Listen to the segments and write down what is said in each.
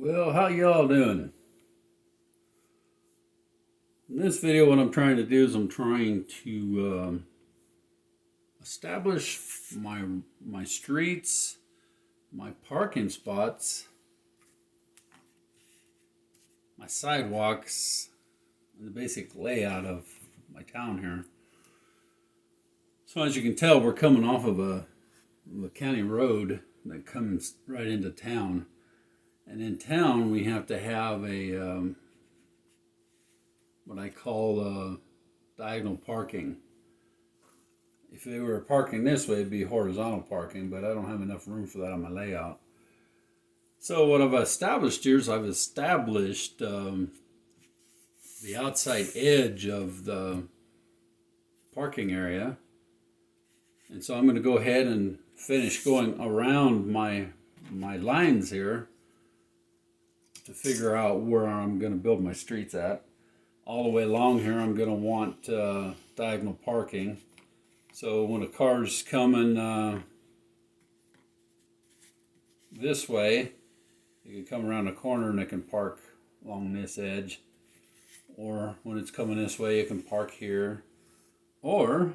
Well, how y'all doing? In this video, what I'm trying to do is I'm trying to establish my streets, my parking spots, my sidewalks, and the basic layout of my town here. So as you can tell, we're coming off of a county road that comes right into town. And in town, we have to have a what I call diagonal parking. If they were parking this way, it'd be horizontal parking, but I don't have enough room for that on my layout. So what I've established here is I've established the outside edge of the parking area. And so I'm going to go ahead and finish going around my lines here to figure out where I'm going to build my streets at. All the way along here, I'm going to want diagonal parking. So when a car's coming this way, it can come around the corner and it can park along this edge. Or when it's coming this way, it can park here. Or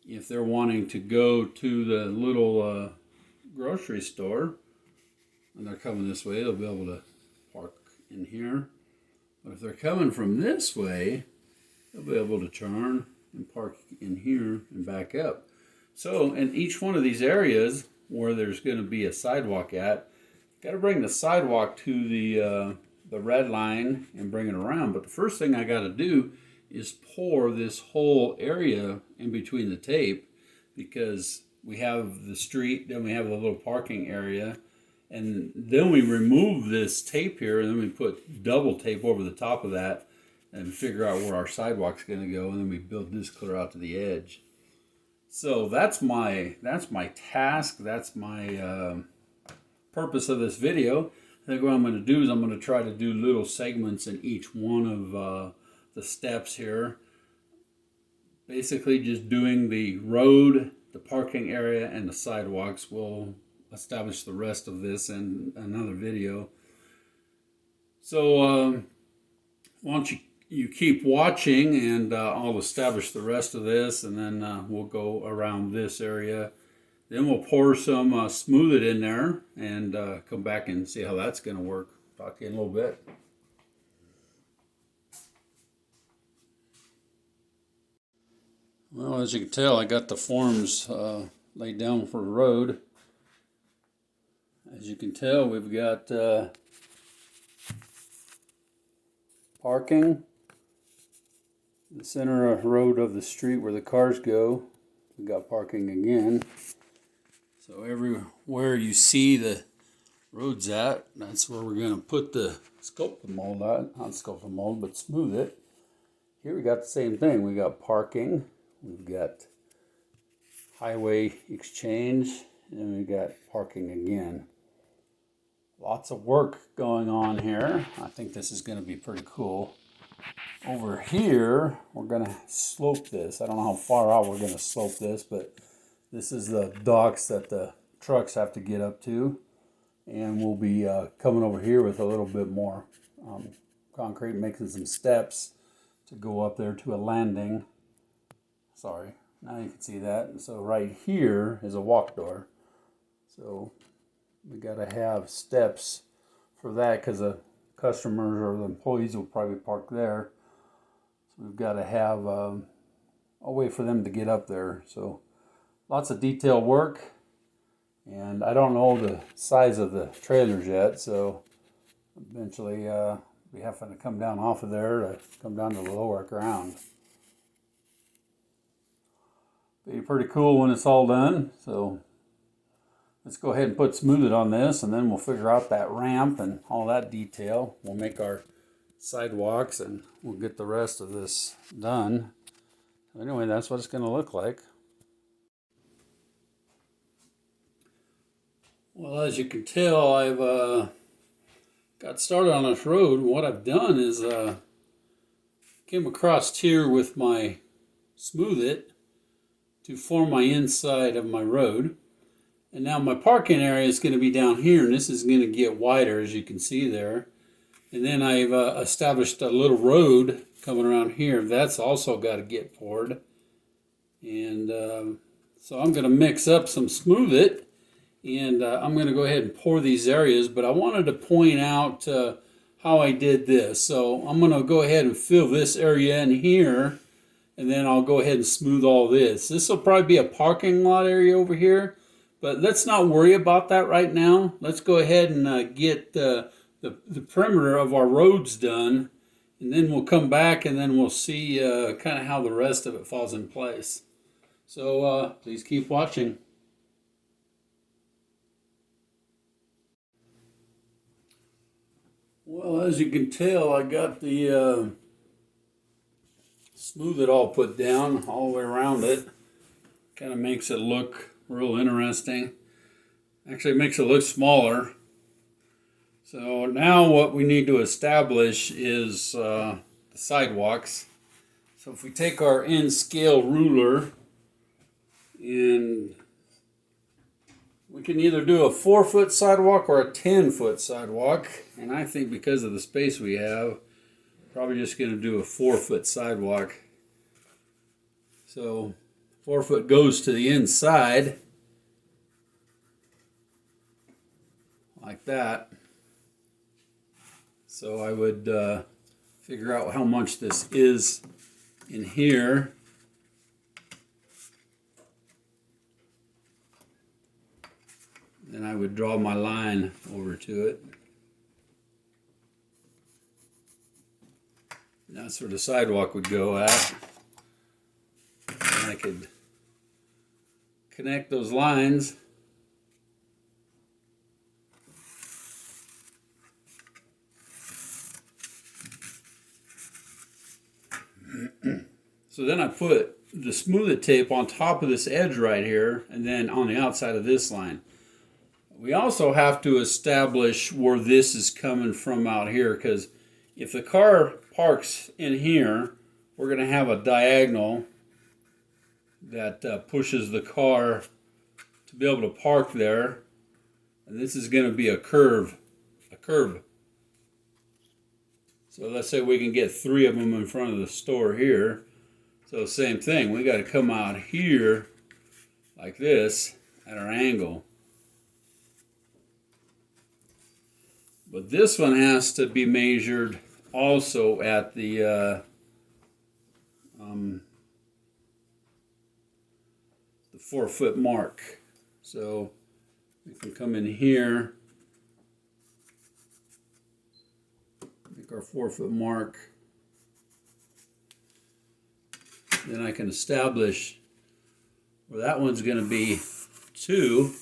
if they're wanting to go to the little grocery store and they're coming this way, they'll be able to park in here. But if they're coming from this way, they'll be able to turn and park in here and back up. So in each one of these areas where there's going to be a sidewalk at, got to bring the sidewalk to the red line and bring it around. But the first thing I got to do is pour this whole area in between the tape, because we have the street, then we have the little parking area. And then we remove this tape here, and then we put double tape over the top of that and figure out where our sidewalk's going to go, and then we build this clear out to the edge. So that's my task. That's my purpose of this video. I think what I'm going to do is I'm going to try to do little segments in each one of the steps here. Basically just doing the road, the parking area, and the sidewalks. We'll establish the rest of this in another video. So why don't you keep watching, and I'll establish the rest of this, and then we'll go around this area. Then we'll pour some smooth it in there and come back and see how that's going to work. Talk to you in a little bit. Well, as you can tell, I got the forms laid down for the road. As you can tell, we've got parking, the center of road of the street where the cars go. We got parking again. So everywhere you see the roads at, that's where we're going to put the sculpted mold at. Not sculpted mold, but smooth it. Here we got the same thing. We got parking, we've got highway exchange, and we got parking again. Lots of work going on here. I think this is going to be pretty cool. Over here, we're going to slope this. I don't know how far out we're going to slope this, but this is the docks that the trucks have to get up to. And we'll be coming over here with a little bit more concrete, making some steps to go up there to a landing. Sorry, now you can see that. And so right here is a walk door. So we got to have steps for that, because the customers or the employees will probably park there. So we've got to have a way for them to get up there. So lots of detail work, and I don't know the size of the trailers yet. So eventually we have to come down off of there to come down to the lower ground. Be pretty cool when it's all done. So let's go ahead and put smooth it on this, and then we'll figure out that ramp and all that detail. We'll make our sidewalks, and we'll get the rest of this done. Anyway, that's what it's going to look like. Well, as you can tell, I've got started on this road. What I've done is came across here with my smooth it to form my inside of my road. And now my parking area is going to be down here, and this is going to get wider, as you can see there. And then I've established a little road coming around here. That's also got to get poured. And so I'm going to mix up some Smooth It, and I'm going to go ahead and pour these areas. But I wanted to point out how I did this. So I'm going to go ahead and fill this area in here, and then I'll go ahead and smooth all this. This will probably be a parking lot area over here, but let's not worry about that right now. Let's go ahead and get the perimeter of our roads done, and then we'll come back and then we'll see kind of how the rest of it falls in place. So please keep watching. Well, as you can tell, I got the Smooth It all put down all the way around it. Kind of makes it look real interesting. Actually, it makes it look smaller. So now what we need to establish is the sidewalks. So if we take our N scale ruler, and we can either do a 4-foot sidewalk or a 10-foot sidewalk. And I think because of the space we have, probably just going to do a 4-foot sidewalk. So 4 foot goes to the inside, like that. So I would figure out how much this is in here. Then I would draw my line over to it. That's where the sidewalk would go at. And I could connect those lines. So then I put the Smooth It tape on top of this edge right here, and then on the outside of this line. We also have to establish where this is coming from out here, because if the car parks in here, we're going to have a diagonal that pushes the car to be able to park there. And this is going to be a curb. So let's say we can get 3 of them in front of the store here. So same thing, we got to come out here like this at our angle. But this one has to be measured also at the 4-foot mark. So we can come in here, make our 4-foot mark. Then I can establish where that one's going to be 2.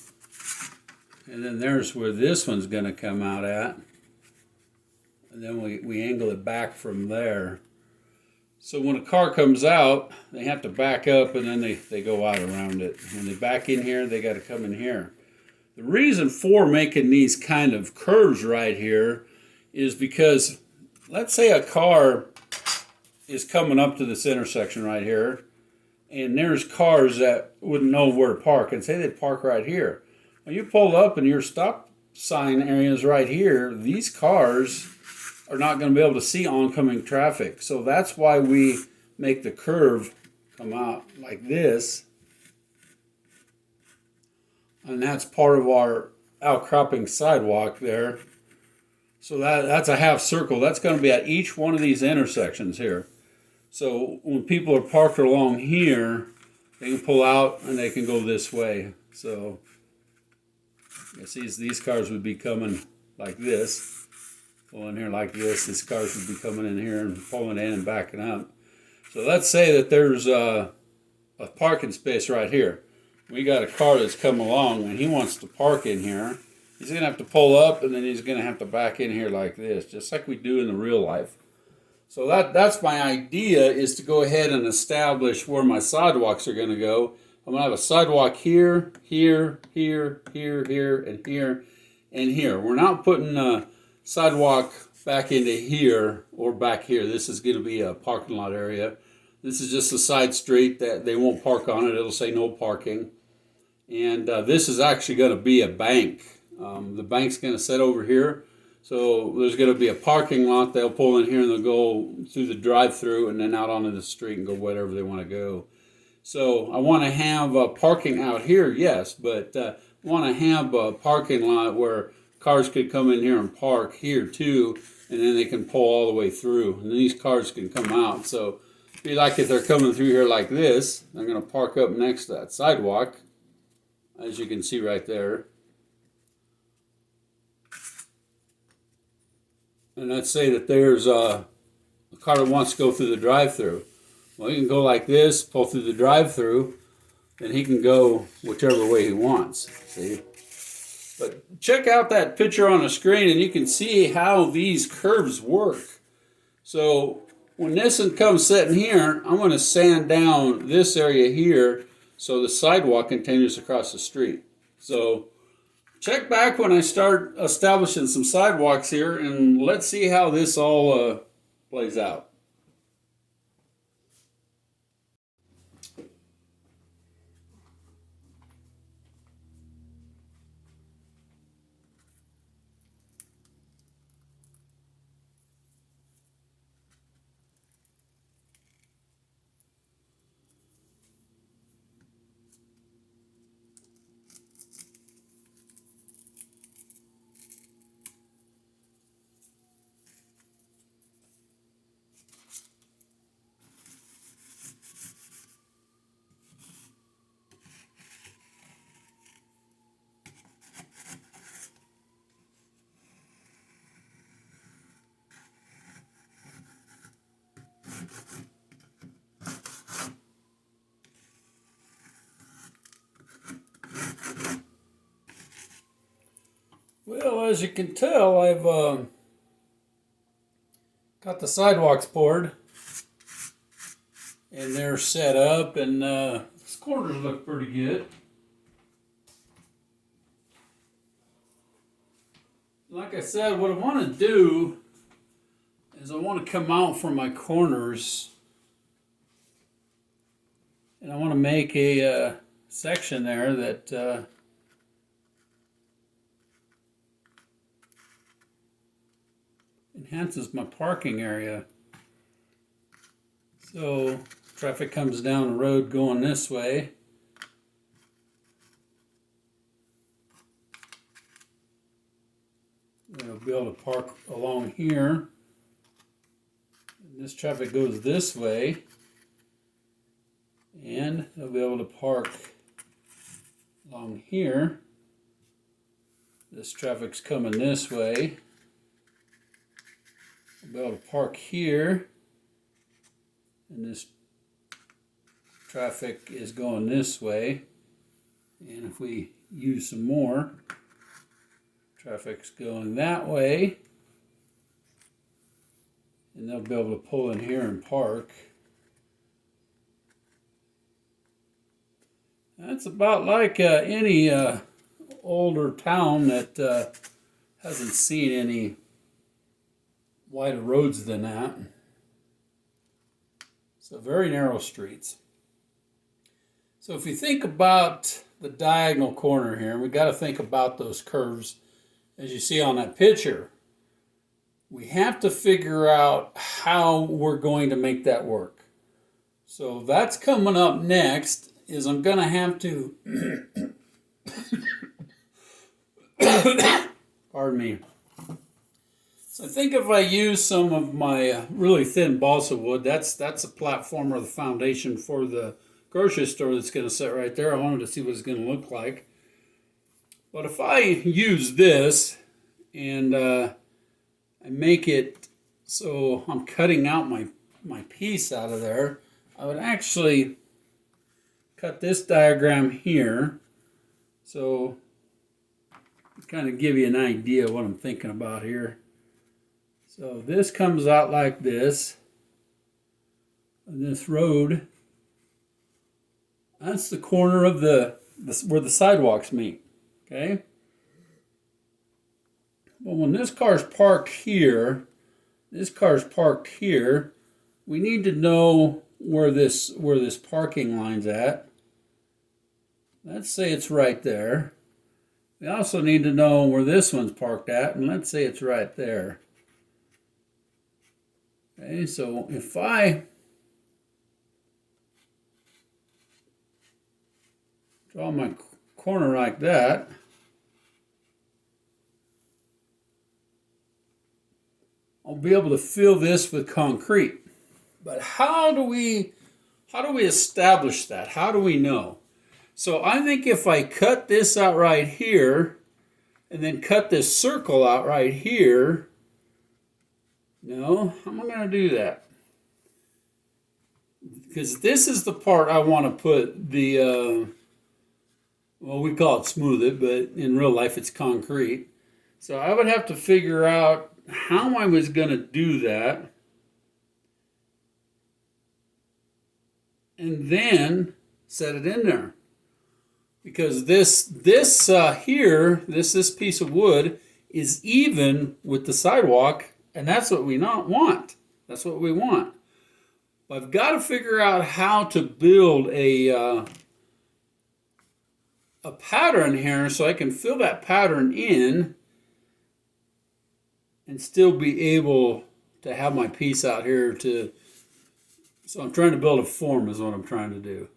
And then there's where this one's going to come out at. And then we angle it back from there. So when a car comes out, they have to back up, and then they go out around it. When they back in here, they got to come in here. The reason for making these kind of curves right here is because, let's say a car is coming up to this intersection right here, and there's cars that wouldn't know where to park, and say they park right here. When you pull up and your stop sign area is right here, these cars are not going to be able to see oncoming traffic. So that's why we make the curve come out like this. And that's part of our outcropping sidewalk there. So that's a half circle. That's going to be at each one of these intersections here. So when people are parked along here, they can pull out and they can go this way. So I see these cars would be coming like this, pulling here like this. These cars would be coming in here and pulling in and backing up. So let's say that there's a parking space right here. We got a car that's come along and he wants to park in here. He's going to have to pull up, and then he's going to have to back in here like this, just like we do in the real life. So that's my idea, is to go ahead and establish where my sidewalks are going to go. I'm going to have a sidewalk here, here, here, here, here, and here, and here. We're not putting a sidewalk back into here or back here. This is going to be a parking lot area. This is just a side street that they won't park on it. It'll say no parking. And this is actually going to be a bank. The bank's going to sit over here. So there's going to be a parking lot. They'll pull in here and they'll go through the drive-through and then out onto the street and go wherever they want to go. So I want to have parking out here, yes, but I want to have a parking lot where cars could come in here and park here too, and then they can pull all the way through. And then these cars can come out. So be like if they're coming through here like this, they're going to park up next to that sidewalk, as you can see right there. And let's say that there's a car that wants to go through the drive-through. Well, he can go like this, pull through the drive-through, and he can go whichever way he wants. See? But check out that picture on the screen, and you can see how these curves work. So when this one comes sitting here, I'm going to sand down this area here so the sidewalk continues across the street. So check back when I start establishing some sidewalks here, and let's see how this all plays out. Well, as you can tell, I've got the sidewalks poured, and they're set up, and these corners look pretty good. Like I said, what I want to do is I want to come out from my corners, and I want to make a section there that enhances my parking area. So traffic comes down the road going this way. They'll be able to park along here. And this traffic goes this way. And they'll be able to park along here. This traffic's coming this way. I'll be able to park here, and this traffic is going this way. And if we use some more, traffic's going that way, and they'll be able to pull in here and park. That's about like any older town that hasn't seen any wider roads than that. So very narrow streets. So if you think about the diagonal corner here, we got to think about those curves as you see on that picture. We have to figure out how we're going to make that work. So that's coming up next, is I'm going to have to pardon me. So I think if I use some of my really thin balsa wood, that's a platform or the foundation for the grocery store that's going to sit right there. I wanted to see what it's going to look like. But if I use this and I make it so I'm cutting out my piece out of there, I would actually cut this diagram here. So kind of give you an idea of what I'm thinking about here. So this comes out like this, and this road, that's the corner of where the sidewalks meet, okay? Well, when this car's parked here, we need to know where this parking line's at. Let's say it's right there. We also need to know where this one's parked at, and let's say it's right there. Okay, so if I draw my corner like that, I'll be able to fill this with concrete. But how do we establish that? How do we know? So I think if I cut this out right here, and then cut this circle out right here, no, I'm not going to do that. Because this is the part I want to put the, well, we call it smooth it, but in real life it's concrete. So I would have to figure out how I was going to do that. And then set it in there. Because this piece of wood is even with the sidewalk, and that's what we not want. That's what we want. But I've got to figure out how to build a pattern here so I can fill that pattern in and still be able to have my piece out here to. So I'm trying to build a form is what I'm trying to do.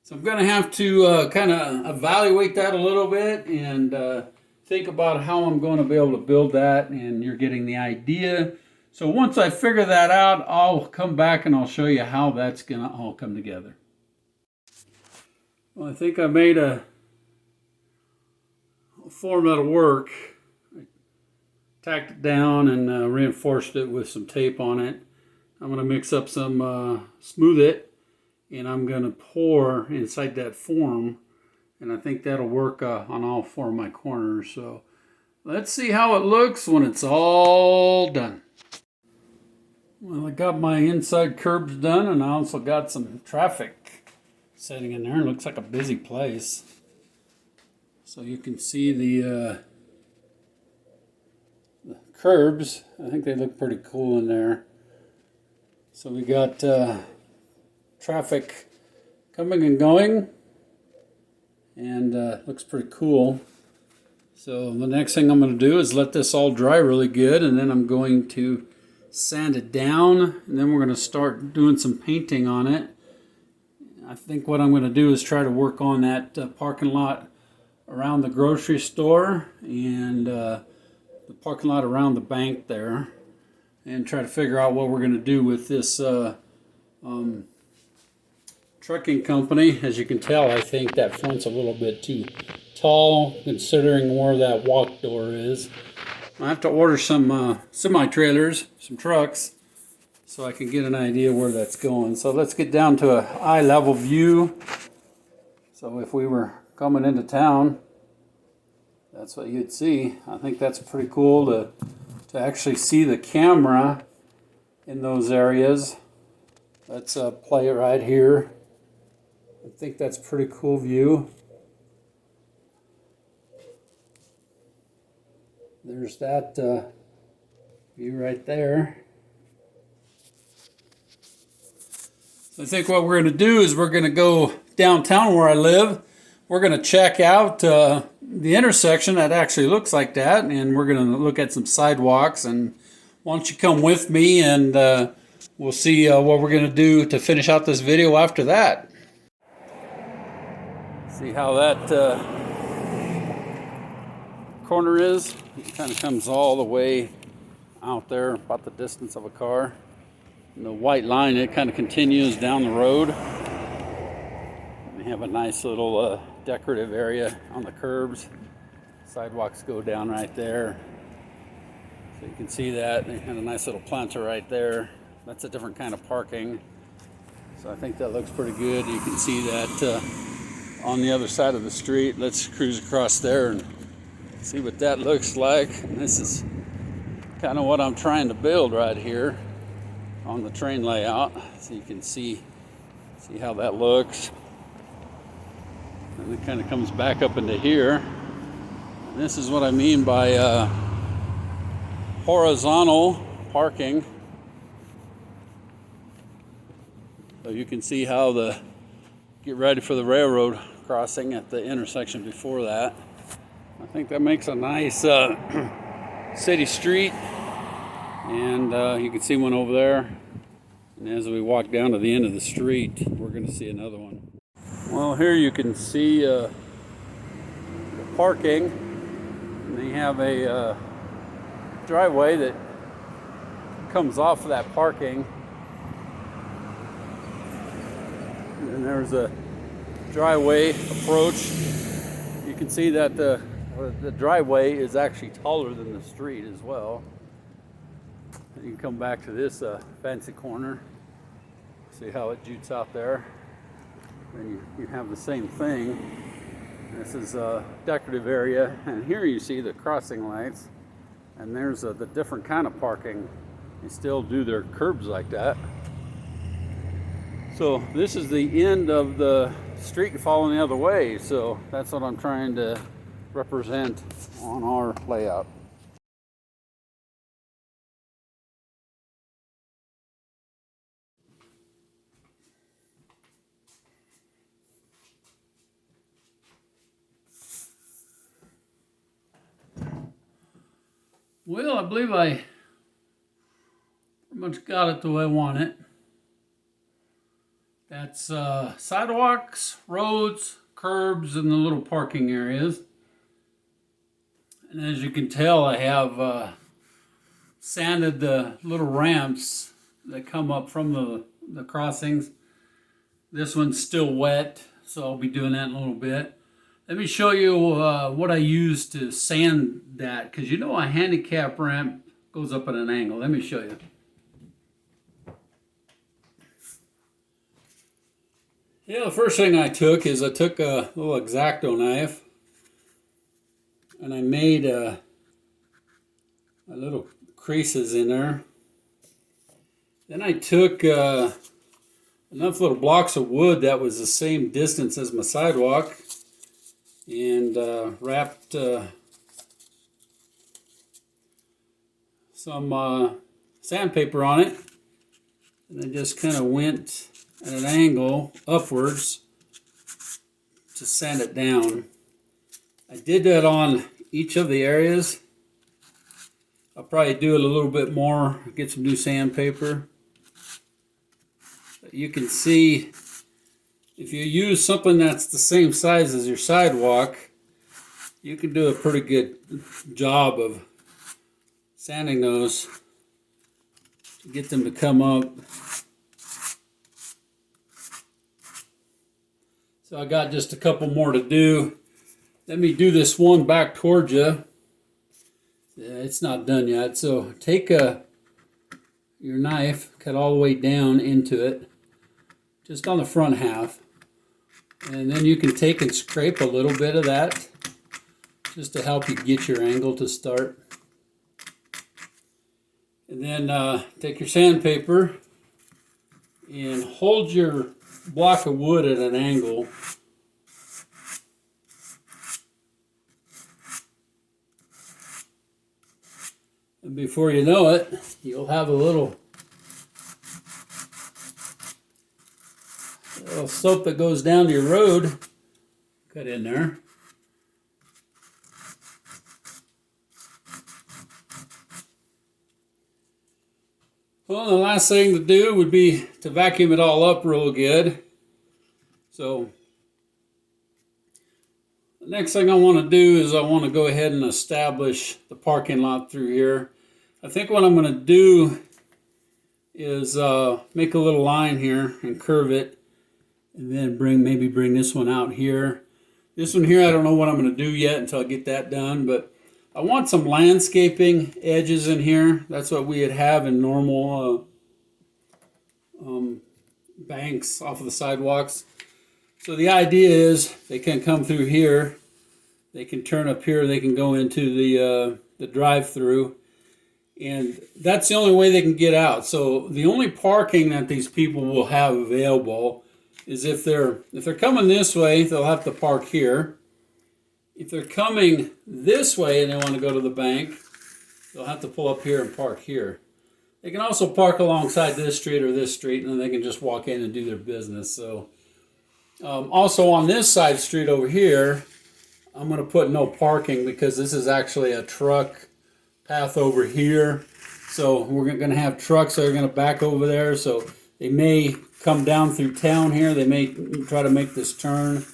So I'm going to have to kind of evaluate that a little bit and think about how I'm going to be able to build that, and you're getting the idea. So once I figure that out, I'll come back and I'll show you how that's going to all come together. Well, I think I made a form that'll work. I tacked it down and reinforced it with some tape on it. I'm going to mix up some smooth it, and I'm going to pour inside that form, and I think that'll work on all four of my corners. So let's see how it looks when it's all done. Well, I got my inside curbs done, and I also got some traffic setting in there. It looks like a busy place. So you can see the curbs. I think they look pretty cool in there. So we got traffic coming and going, and looks pretty cool. So the next thing I'm going to do is let this all dry really good, and then I'm going to sand it down, and then we're going to start doing some painting on it. I think what I'm going to do is try to work on that parking lot around the grocery store and the parking lot around the bank there, and try to figure out what we're going to do with this trucking company. As you can tell, I think that front's a little bit too tall considering where that walk door is. I have to order some semi-trailers, some trucks, so I can get an idea where that's going. So let's get down to an eye level view. So if we were coming into town, that's what you'd see. I think that's pretty cool to actually see the camera in those areas. Let's play it right here. I think that's a pretty cool view. There's that view right there. So I think what we're going to do is we're going to go downtown where I live. We're going to check out the intersection that actually looks like that, and we're going to look at some sidewalks. And why don't you come with me, and we'll see what we're going to do to finish out this video after that. See how that corner is? It kind of comes all the way out there, about the distance of a car. And the white line, it kind of continues down the road. We have a nice little decorative area on the curbs. Sidewalks go down right there. So you can see that. They have a nice little planter right there. That's a different kind of parking. So I think that looks pretty good. You can see that on the other side of the street. Let's cruise across there and see what that looks like. And this is kind of what I'm trying to build right here on the train layout. So you can see how that looks. And it kind of comes back up into here. And this is what I mean by horizontal parking. So you can see how the get ready for the railroad crossing at the intersection before that. I think that makes a nice city street, and you can see one over there. And as we walk down to the end of the street, we're going to see another one. Well, here you can see the parking. And they have a driveway that comes off of that parking. And there's a driveway approach. You can see that the driveway is actually taller than the street as well. You can come back to this fancy corner. See how it jutes out there. And you have the same thing. This is a decorative area, and here you see the crossing lights. And there's the different kind of parking. They still do their curbs like that. So this is the end of the street following the other way. So that's what I'm trying to represent on our layout. Well, I believe I pretty much got it the way I want it. That's sidewalks, roads, curbs, and the little parking areas. And as you can tell, I have sanded the little ramps that come up from the crossings. This one's still wet, so I'll be doing that in a little bit. Let me show you what I use to sand that, because you know a handicap ramp goes up at an angle. Let me show you. Yeah, the first thing I took is I took a little X-Acto knife and I made a little creases in there. Then I took enough little blocks of wood that was the same distance as my sidewalk, and wrapped some sandpaper on it, and I just kind of went at an angle upwards to sand it down. I did that on each of the areas. I'll probably do it a little bit more, get some new sandpaper. But you can see if you use something that's the same size as your sidewalk, you can do a pretty good job of sanding those to get them to come up. So I got just a couple more to do. Let me do this one back towards you. Yeah, it's not done yet. So take your knife, cut all the way down into it, just on the front half. And then you can take and scrape a little bit of that just to help you get your angle to start. And then take your sandpaper and hold your block of wood at an angle. And before you know it, you'll have a little slope that goes down to your road cut in there. Well, the last thing to do would be to vacuum it all up real good. So the next thing I want to do is I want to go ahead and establish the parking lot through here. I think what I'm going to do is make a little line here and curve it, and then maybe bring this one out here. This one here, I don't know what I'm going to do yet until I get that done, but I want some landscaping edges in here. That's what we'd have in normal banks off of the sidewalks. So the idea is they can come through here, they can turn up here, they can go into the drive-through, and that's the only way they can get out. So the only parking that these people will have available is if they're coming this way, they'll have to park here. If they're coming this way and they want to go to the bank, they'll have to pull up here and park here. They can also park alongside this street or this street, and then they can just walk in and do their business. So Also on this side street over here, I'm going to put no parking because this is actually a truck path over here. So we're going to have trucks that are going to back over there. So they may come down through town here. They may try to make this turn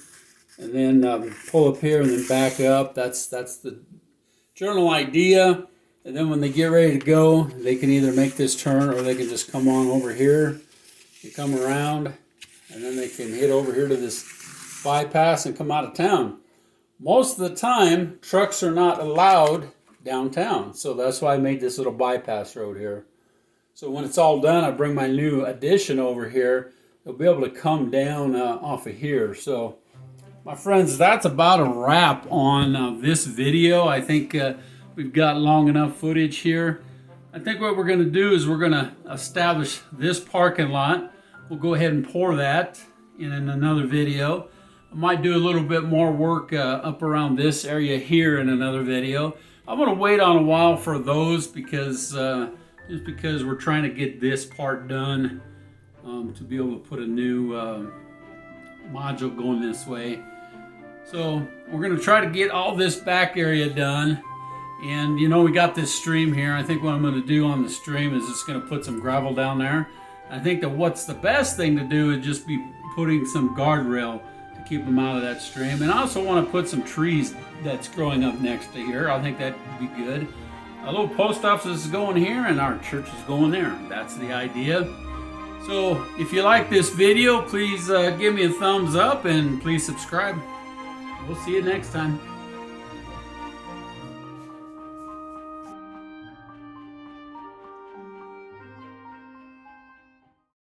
and then pull up here and then back up. That's the general idea. And then when they get ready to go, they can either make this turn or they can just come on over here and come around. And then they can hit over here to this bypass and come out of town. Most of the time, trucks are not allowed downtown. So that's why I made this little bypass road here. So when it's all done, I bring my new addition over here. They'll be able to come down off of here. So my friends, that's about a wrap on this video. I think we've got long enough footage here. I think what we're going to do is we're going to establish this parking lot. We'll go ahead and pour that in another video. I might do a little bit more work up around this area here in another video. I'm going to wait on a while for those because just because we're trying to get this part done to be able to put a new module going this way. So we're going to try to get all this back area done. And you know, we got this stream here. I think what I'm going to do on the stream is just going to put some gravel down there. I think that what's the best thing to do is just be putting some guardrail to keep them out of that stream. And I also want to put some trees that's growing up next to here. I think that would be good. A little post office is going here and our church is going there. That's the idea. So if you like this video, please give me a thumbs up and please subscribe. We'll see you next time.